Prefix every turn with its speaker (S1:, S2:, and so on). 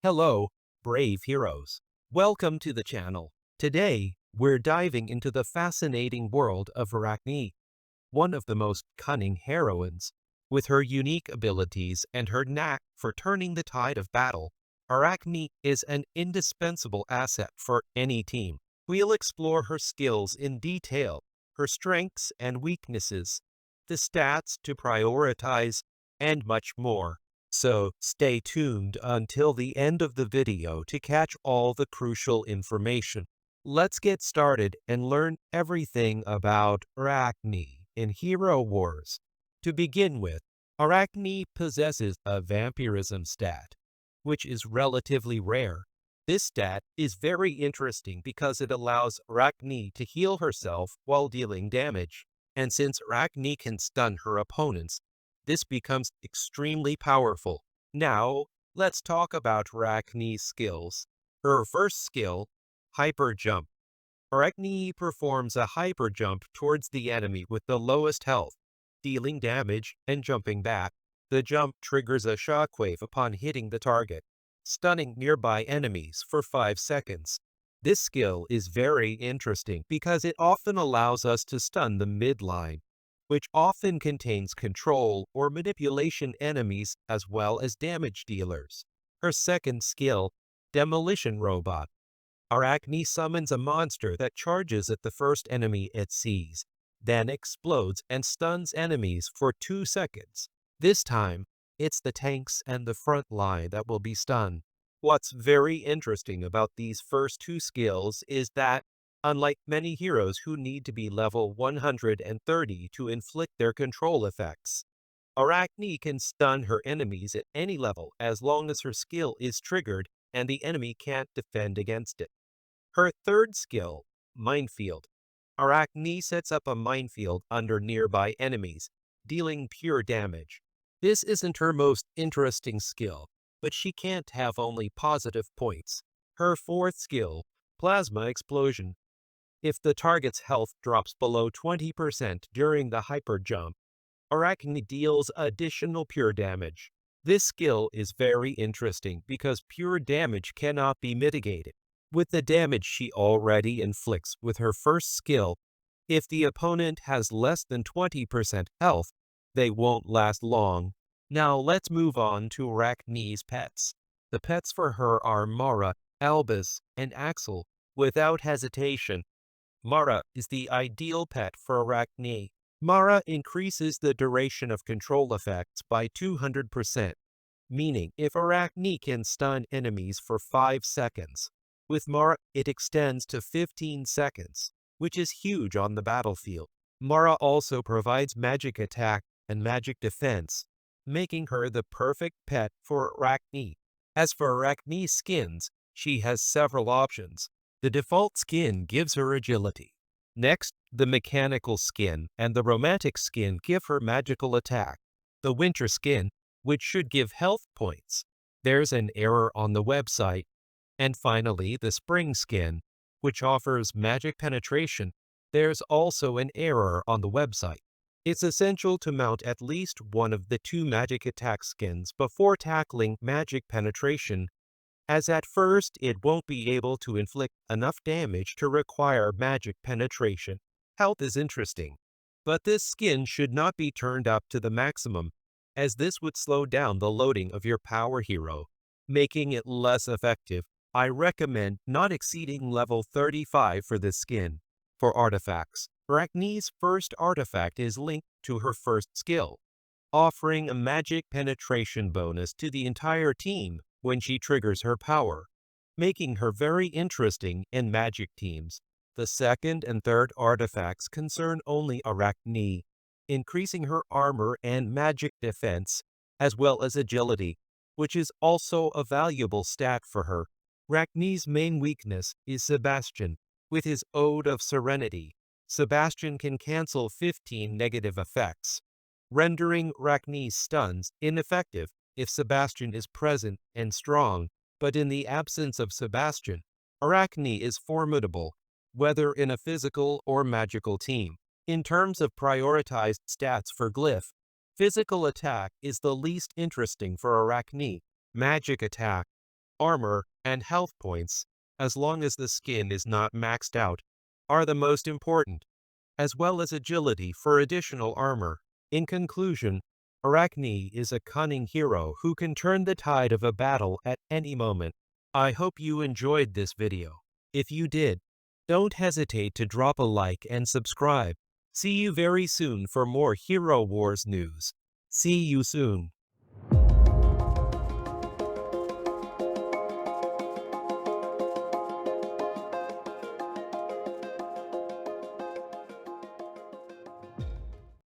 S1: Hello, brave heroes. Welcome to the channel. Today, we're diving into the fascinating world of Arachnee, one of the most cunning heroines. With her unique abilities and her knack for turning the tide of battle, Arachnee is an indispensable asset for any team. We'll explore her skills in detail, her strengths and weaknesses, the stats to prioritize, and much more. So stay tuned until the end of the video to catch all the crucial information. Let's get started and learn everything about Arachnee in Hero Wars. To begin with, Arachnee possesses a vampirism stat, which is relatively rare. This stat is very interesting because it allows Arachnee to heal herself while dealing damage. And since Arachnee can stun her opponents, this becomes extremely powerful. Now, let's talk about Arachnee's skills. Her first skill, Hyper Jump. Arachnee performs a hyper jump towards the enemy with the lowest health, dealing damage and jumping back. The jump triggers a shockwave upon hitting the target, stunning nearby enemies for 5 seconds. This skill is very interesting because it often allows us to stun the midline, which often contains control or manipulation enemies as well as damage dealers. Her second skill, Demolition Robot. Arachnee summons a monster that charges at the first enemy it sees, then explodes and stuns enemies for 2 seconds. This time, it's the tanks and the front line that will be stunned. What's very interesting about these first two skills is that, unlike many heroes who need to be level 130 to inflict their control effects, Arachnee can stun her enemies at any level as long as her skill is triggered and the enemy can't defend against it. Her third skill, Minefield. Arachnee sets up a minefield under nearby enemies, dealing pure damage. This isn't her most interesting skill, but she can't have only positive points. Her fourth skill, Plasma Explosion. If the target's health drops below 20% during the hyper jump, Arachnee deals additional pure damage. This skill is very interesting because pure damage cannot be mitigated. With the damage she already inflicts with her first skill, if the opponent has less than 20% health, they won't last long. Now let's move on to Arachnee's pets. The pets for her are Mara, Albus, and Axel. Without hesitation, Mara is the ideal pet for Arachnee. Mara increases the duration of control effects by 200%, meaning if Arachnee can stun enemies for 5 seconds, with Mara it extends to 15 seconds, which is huge on the battlefield. Mara also provides magic attack and magic defense, making her the perfect pet for Arachnee. As for Arachnee's skins, she has several options. The default skin gives her agility. Next, the mechanical skin and the romantic skin give her magical attack. The winter skin, which should give health points. There's an error on the website. And finally, the spring skin, which offers magic penetration. There's also an error on the website. It's essential to mount at least one of the 2 magic attack skins before tackling magic penetration, as at first it won't be able to inflict enough damage to require magic penetration. Health is interesting, but this skin should not be turned up to the maximum, as this would slow down the loading of your power hero, making it less effective. I recommend not exceeding level 35 for this skin. For artifacts, Arachnee's first artifact is linked to her first skill, offering a magic penetration bonus to the entire team when she triggers her power, making her very interesting in magic teams. The second and third artifacts concern only Arachnee, increasing her armor and magic defense, as well as agility, which is also a valuable stat for her. Arachnee's main weakness is Sebastian. With his Ode of Serenity, Sebastian can cancel 15 negative effects, rendering Arachnee's stuns ineffective if Sebastian is present and strong. But in the absence of Sebastian, Arachnee is formidable, whether in a physical or magical team. In terms of prioritized stats for Glyph, physical attack is the least interesting for Arachnee. Magic attack, armor, and health points, as long as the skin is not maxed out, are the most important, as well as agility for additional armor. In conclusion, Arachnee is a cunning hero who can turn the tide of a battle at any moment. I hope you enjoyed this video. If you did, don't hesitate to drop a like and subscribe. See you very soon for more Hero Wars news. See you soon.